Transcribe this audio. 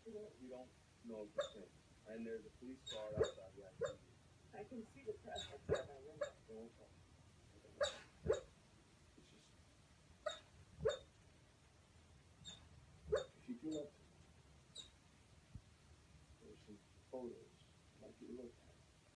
We don't know if it's him. And there's a police car outside the ICU. I can see the press outside my window. Don't talk. It's just, if you do that, there's some photos I'd like you to look at.